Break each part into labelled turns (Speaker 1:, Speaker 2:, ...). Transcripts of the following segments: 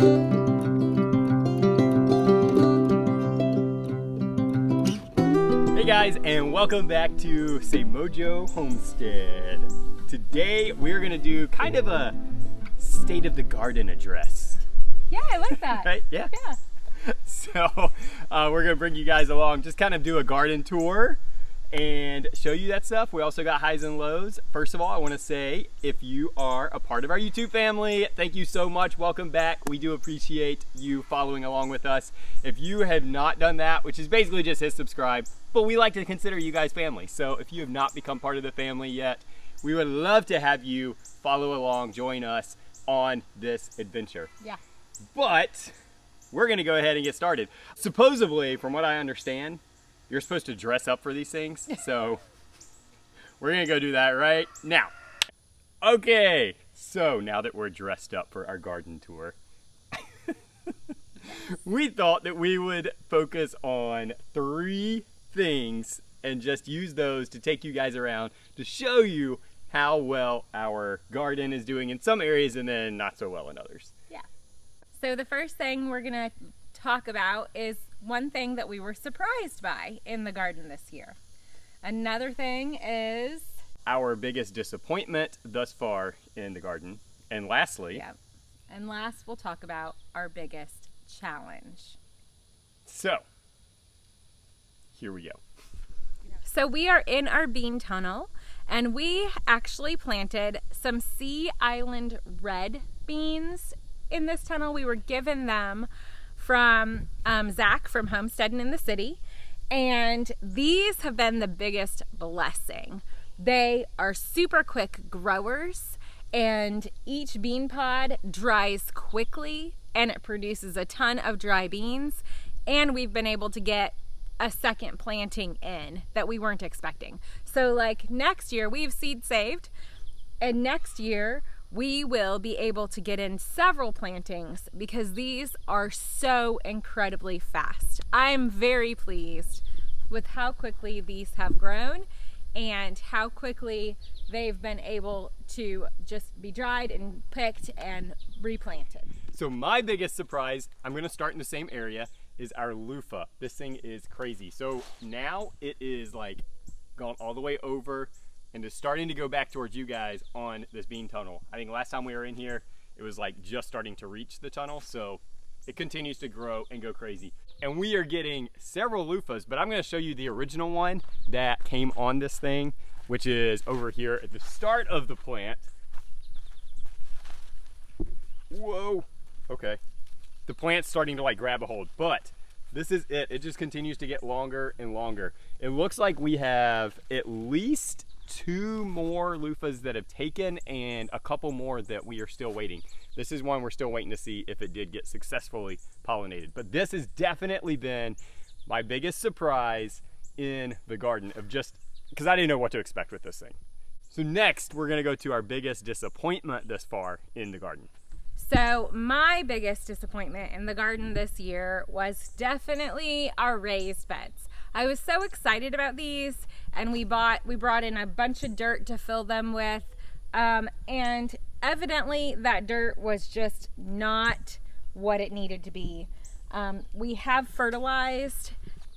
Speaker 1: Hey guys, and welcome back to Say Mojo Homestead. Today we're gonna do kind of a state of the garden address.
Speaker 2: Yeah, I like that.
Speaker 1: Right? Yeah.
Speaker 2: Yeah.
Speaker 1: So we're gonna bring you guys along, just kind of do a garden tour and show you that stuff. We also got highs and lows. First of all, I want to say, if you are a part of our YouTube family, thank you so much. Welcome back. We do appreciate you following along with us. If you have not done that, which is basically just hit subscribe, but we like to consider you guys family. So if you have not become part of the family yet, we would love to have you follow along, join us on this adventure.
Speaker 2: Yeah.
Speaker 1: But we're gonna go ahead and get started. Supposedly, from what I understand, you're supposed to dress up for these things, so we're gonna go do that right now. Okay, so now that we're dressed up for our garden tour, we thought that we would focus on 3 things and just use those to take you guys around to show you how well our garden is doing in some areas and then not so well in others.
Speaker 2: Yeah. So the first thing we're gonna talk about is one thing that we were surprised by in the garden this year. Another thing is
Speaker 1: our biggest disappointment thus far in the garden. And lastly,
Speaker 2: yeah. And last we'll talk about our biggest challenge.
Speaker 1: So here we go.
Speaker 2: So we are in our bean tunnel, and we actually planted some Sea Island red beans in this tunnel. We were given them from Zack from Homesteading in the City, and these have been the biggest blessing. They are super quick growers, and each bean pod dries quickly, and it produces a ton of dry beans, and we've been able to get a second planting in that we weren't expecting. So like next year, we have seed saved, and next year we will be able to get in several plantings because these are so incredibly fast. I'm very pleased with how quickly these have grown and how quickly they've been able to just be dried and picked and replanted.
Speaker 1: So my biggest surprise, I'm gonna start in the same area, is our luffa. This thing is crazy. So now it is like gone all the way over and is starting to go back towards you guys on this bean tunnel. I think last time we were in here, it was like just starting to reach the tunnel, so it continues to grow and go crazy. And we are getting several luffas, but I'm gonna show you the original one that came on this thing, which is over here at the start of the plant. Whoa, okay. The plant's starting to like grab a hold, but this is it. It just continues to get longer and longer. It looks like we have at least 2 more luffas that have taken and a couple more that we are still waiting. This is one we're still waiting to see if it did get successfully pollinated. But this has definitely been my biggest surprise in the garden, of just because I didn't know what to expect with this thing. So next, we're gonna go to our biggest disappointment thus far in the garden.
Speaker 2: So my biggest disappointment in the garden this year was definitely our raised beds. I was so excited about these, and we brought in a bunch of dirt to fill them with, and evidently that dirt was just not what it needed to be. We have fertilized,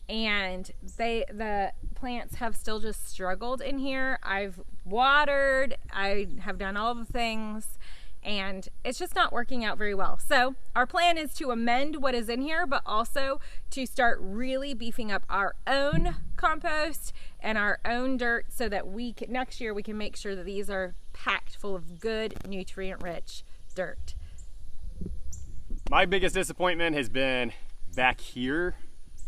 Speaker 2: and the plants have still just struggled in here. I've watered, I have done all the things, and it's just not working out very well. So our plan is to amend what is in here, but also to start really beefing up our own compost and our own dirt so that next year we can make sure that these are packed full of good, nutrient-rich dirt.
Speaker 1: My biggest disappointment has been back here.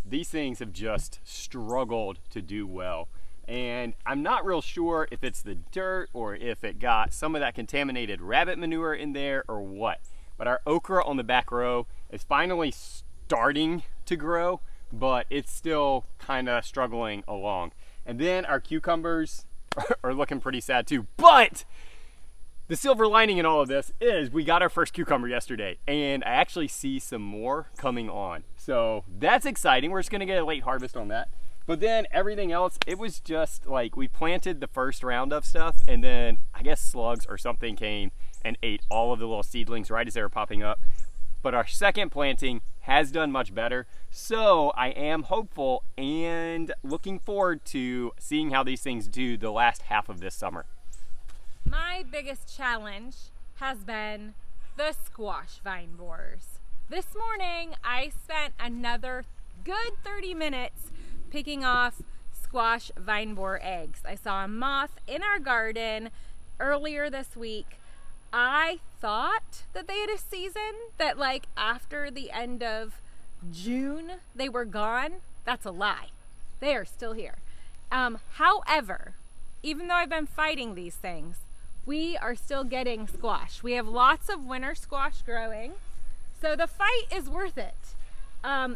Speaker 1: These things have just struggled to do well. And I'm not real sure if it's the dirt or if it got some of that contaminated rabbit manure in there or what. But our okra on the back row is finally starting to grow, but it's still kind of struggling along. And then our cucumbers are looking pretty sad too. But the silver lining in all of this is we got our first cucumber yesterday, and I actually see some more coming on. So that's exciting. We're just gonna get a late harvest on that. But then everything else, it was just like we planted the first round of stuff, and then I guess slugs or something came and ate all of the little seedlings right as they were popping up. but our second planting has done much better. So I am hopeful and looking forward to seeing how these things do the last half of this summer.
Speaker 2: My biggest challenge has been the squash vine borers. This morning I spent another good 30 minutes picking off squash vine borer eggs. I saw a moth in our garden earlier this week. I thought that they had a season, that like after the end of June they were gone. That's a lie. They are still here. However, even though I've been fighting these things, we are still getting squash. We have lots of winter squash growing, so the fight is worth it.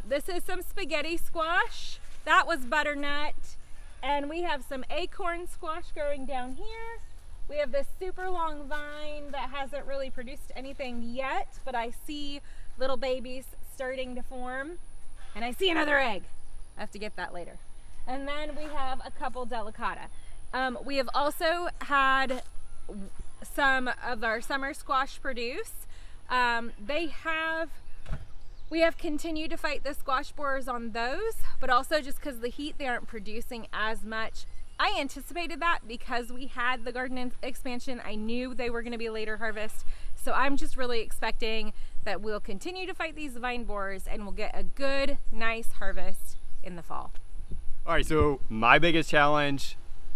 Speaker 2: This is some spaghetti squash. That was butternut. And we have some acorn squash growing down here. We have this super long vine that hasn't really produced anything yet, but I see little babies starting to form. And I see another egg. I have to get that later. And then we have a couple delicata. We have also had some of our summer squash produce. We have continued to fight the squash borers on those, but also just because of the heat, they aren't producing as much. I anticipated that because we had the garden expansion. I knew they were going to be a later harvest. So I'm just really expecting that we'll continue to fight these vine borers and we'll get a good, nice harvest in the fall.
Speaker 1: All right, so my biggest challenge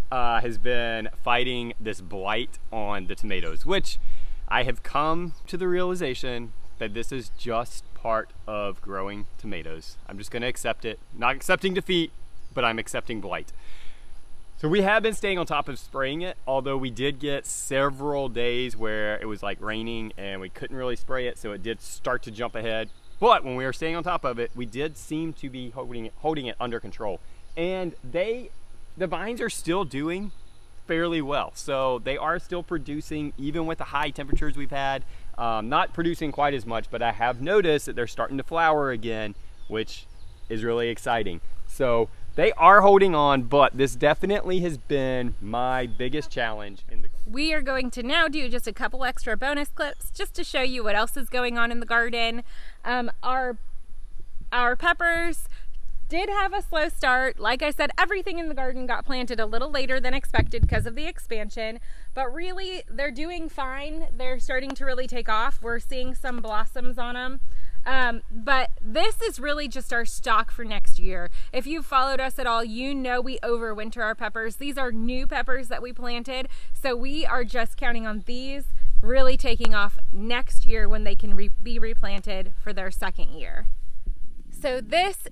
Speaker 1: has been fighting this blight on the tomatoes, which I have come to the realization that this is just part of growing tomatoes. I'm just gonna accept it. Not accepting defeat, but I'm accepting blight. So we have been staying on top of spraying it, although we did get several days where it was like raining and we couldn't really spray it, so it did start to jump ahead. But when we were staying on top of it, we did seem to be holding it under control. And the vines are still doing fairly well. So they are still producing, even with the high temperatures we've had. Not producing quite as much, but I have noticed that they're starting to flower again, which is really exciting. So they are holding on, but this definitely has been my biggest challenge in the garden.
Speaker 2: We are going to now do just a couple extra bonus clips just to show you what else is going on in the garden. Our peppers did have a slow start. Like I said, everything in the garden got planted a little later than expected because of the expansion, but really they're doing fine. They're starting to really take off. We're seeing some blossoms on them. But this is really just our stock for next year. If you've followed us at all, you know we overwinter our peppers. These are new peppers that we planted, so we are just counting on these really taking off next year when they can be replanted for their second year. So this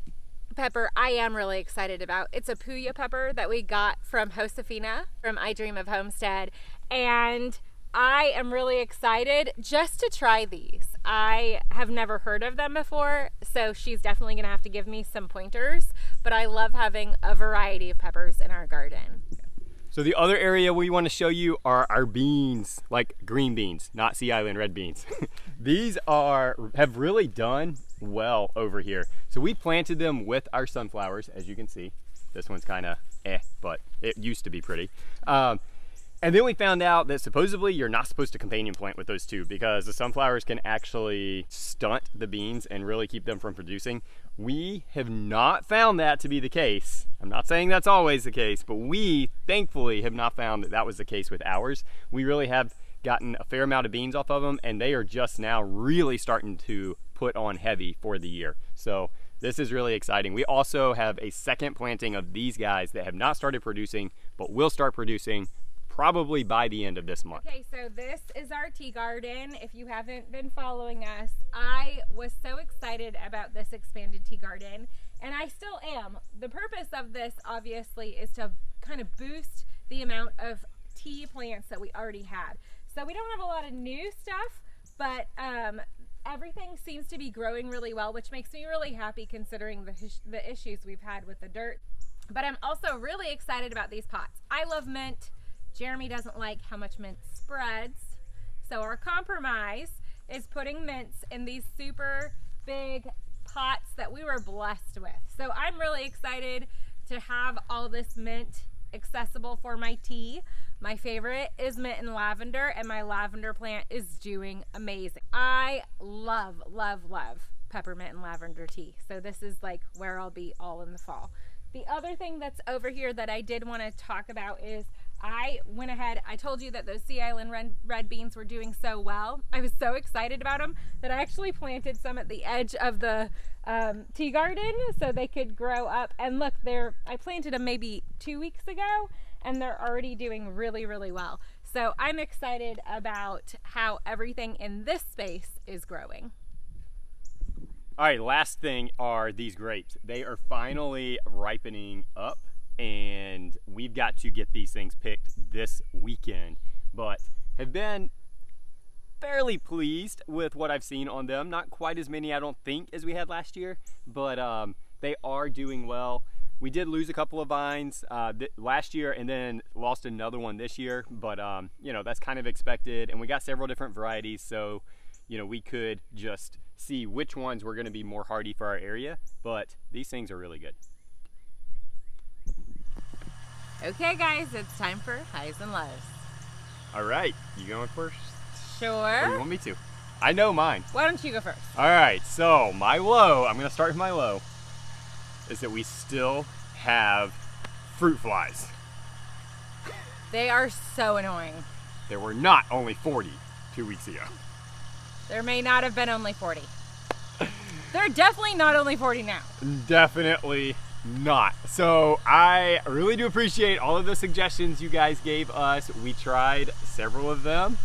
Speaker 2: pepper I am really excited about. It's a puya pepper that we got from Josefina from I Dream of Homestead, and I am really excited just to try these. I have never heard of them before, so she's definitely gonna have to give me some pointers, but I love having a variety of peppers in our garden.
Speaker 1: So the other area we want to show you are our beans, like green beans, not Sea Island red beans. These have really done well over here. So we planted them with our sunflowers, as you can see. This one's kind of but it used to be pretty. And then we found out that supposedly you're not supposed to companion plant with those two because the sunflowers can actually stunt the beans and really keep them from producing. We have not found that to be the case. I'm not saying that's always the case, but we thankfully have not found that that was the case with ours. We really have gotten a fair amount of beans off of them, and they are just now really starting to put on heavy for the year. So this is really exciting. We also have a second planting of these guys that have not started producing, but will start producing probably by the end of this month.
Speaker 2: Okay, so this is our tea garden. If you haven't been following us, I was so excited about this expanded tea garden, and I still am. The purpose of this obviously is to kind of boost the amount of tea plants that we already had. So we don't have a lot of new stuff, but everything seems to be growing really well, which makes me really happy considering the issues we've had with the dirt. But I'm also really excited about these pots. I love mint. Jeremy doesn't like how much mint spreads. So our compromise is putting mints in these super big pots that we were blessed with. So I'm really excited to have all this mint accessible for my tea. My favorite is mint and lavender, and my lavender plant is doing amazing. I love, love, love peppermint and lavender tea. So this is like where I'll be all in the fall. The other thing that's over here that I did want to talk about is I went ahead, I told you that those Sea Island red beans were doing so well. I was so excited about them that I actually planted some at the edge of the tea garden so they could grow up. And look, I planted them maybe 2 weeks ago, and they're already doing really, really well. So I'm excited about how everything in this space is growing.
Speaker 1: All right, last thing are these grapes. They are finally ripening up, and we've got to get these things picked this weekend, but have been fairly pleased with what I've seen on them. Not quite as many, I don't think, as we had last year, but they are doing well. We did lose a couple of vines last year and then lost another one this year, but you know, that's kind of expected, and we got several different varieties, so you know, we could just see which ones were going to be more hardy for our area, but these things are really good.
Speaker 2: Okay guys, it's time for highs and lows.
Speaker 1: All right, you going first?
Speaker 2: Sure.
Speaker 1: Or you want me to? I know mine.
Speaker 2: Why don't you go first?
Speaker 1: All right, so my low, I'm going to start with my low, is that we still have fruit flies.
Speaker 2: They are so annoying.
Speaker 1: There were not only 40 2 weeks ago.
Speaker 2: There may not have been only 40. They're definitely not only 40 now.
Speaker 1: Definitely not. So I really do appreciate all of the suggestions you guys gave us. We tried several of them,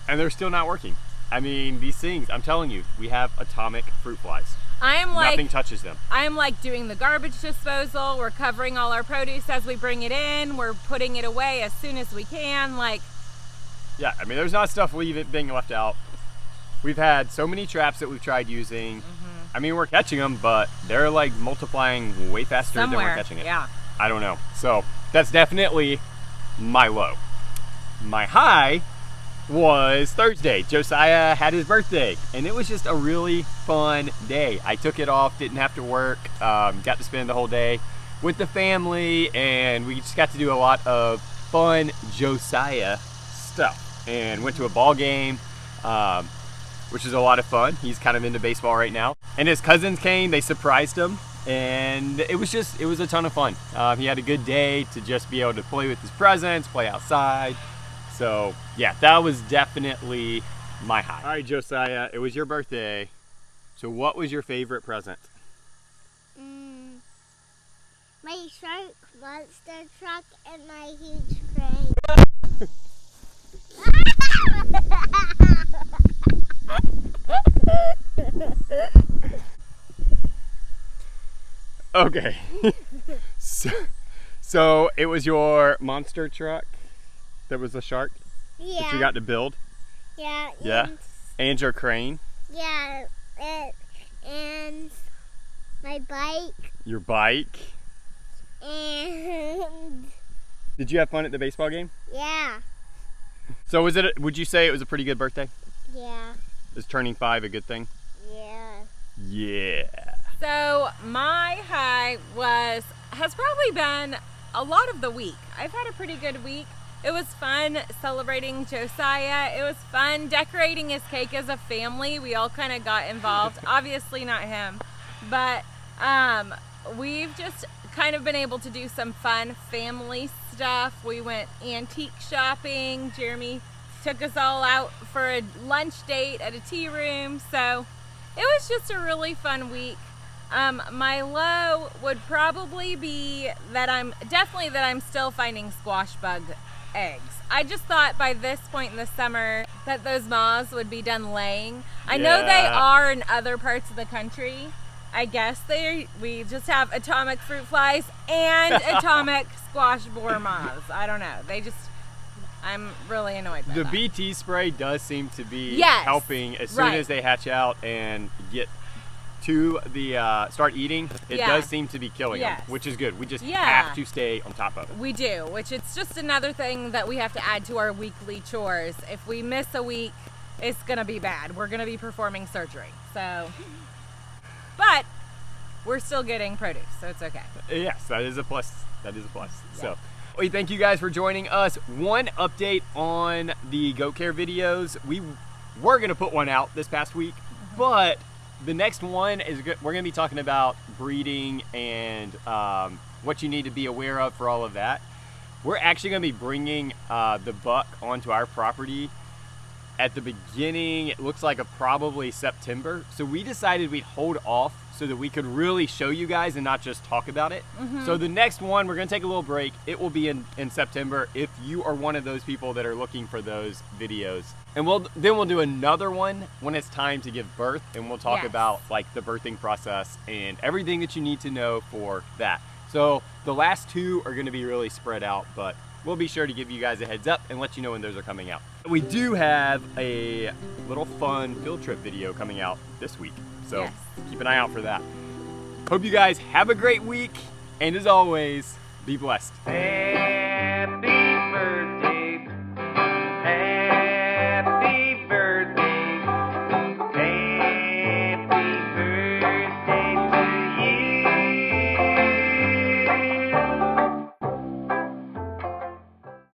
Speaker 1: and they're still not working. I mean, these things, I'm telling you, we have atomic fruit flies. Nothing touches them.
Speaker 2: I am like doing the garbage disposal. We're covering all our produce as we bring it in. We're putting it away as soon as we can.
Speaker 1: Yeah, I mean, there's not stuff being left out. We've had so many traps that we've tried using. I mean, we're catching them, but they're like multiplying way faster than we're catching it.
Speaker 2: Yeah.
Speaker 1: I don't know. So that's definitely my low. My high was Thursday. Josiah had his birthday, and it was just a really fun day. I took it off, didn't have to work, got to spend the whole day with the family, and we just got to do a lot of fun Josiah stuff, and went to a ball game, which is a lot of fun. He's kind of into baseball right now, and his cousins came. They surprised him, and it was a ton of fun. He had a good day to just be able to play with his presents, play outside. So yeah, that was definitely my high. All right, Josiah, it was your birthday, so what was your favorite present?
Speaker 3: My shark monster truck and my huge crane.
Speaker 1: Okay. So it was your monster truck that was the shark that you got to build?
Speaker 3: Yeah.
Speaker 1: Yeah. And your crane?
Speaker 3: Yeah. And my bike.
Speaker 1: Your bike?
Speaker 3: And
Speaker 1: Did you have fun at the baseball game?
Speaker 3: yeah.
Speaker 1: So would you say it was a pretty good birthday?
Speaker 3: Yeah.
Speaker 1: Is turning 5 a good thing?
Speaker 3: Yeah.
Speaker 1: Yeah.
Speaker 2: So my high has probably been a lot of the week. I've had a pretty good week. It was fun celebrating Josiah. It was fun decorating his cake as a family. We all kind of got involved. Obviously not him, but we've just kind of been able to do some fun family stuff. We went antique shopping. Jeremy took us all out for a lunch date at a tea room. So it was just a really fun week. My low would probably be that I'm still finding squash bug eggs. I just thought by this point in the summer that those moths would be done laying. I know they are in other parts of the country. I guess we just have atomic fruit flies and atomic squash borer moths. I don't know. I'm really annoyed by
Speaker 1: The
Speaker 2: that.
Speaker 1: BT spray does seem to be
Speaker 2: Yes,
Speaker 1: helping as soon as they hatch out and get to the start eating. It does seem to be killing them, which is good. We just have to stay on top of it.
Speaker 2: We do, which it's just another thing that we have to add to our weekly chores. If we miss a week, it's gonna be bad. We're gonna be performing surgery. So, but we're still getting produce, so it's okay.
Speaker 1: Yes, that is a plus That is a plus. So, we thank you guys for joining us. One update on the goat care videos. We were gonna put one out this past week, but the next one is we're gonna be talking about breeding and what you need to be aware of for all of that. We're actually gonna be bringing the buck onto our property at the beginning, it looks like probably September. So we decided we'd hold off so that we could really show you guys and not just talk about it. So the next one, we're gonna take a little break. It will be in September if you are one of those people that are looking for those videos. And then we'll do another one when it's time to give birth, and we'll talk about like the birthing process and everything that you need to know for that. So the last two are gonna be really spread out, but we'll be sure to give you guys a heads up and let you know when those are coming out. We do have a little fun field trip video coming out this week, so keep an eye out for that. Hope you guys have a great week, and as always, be blessed.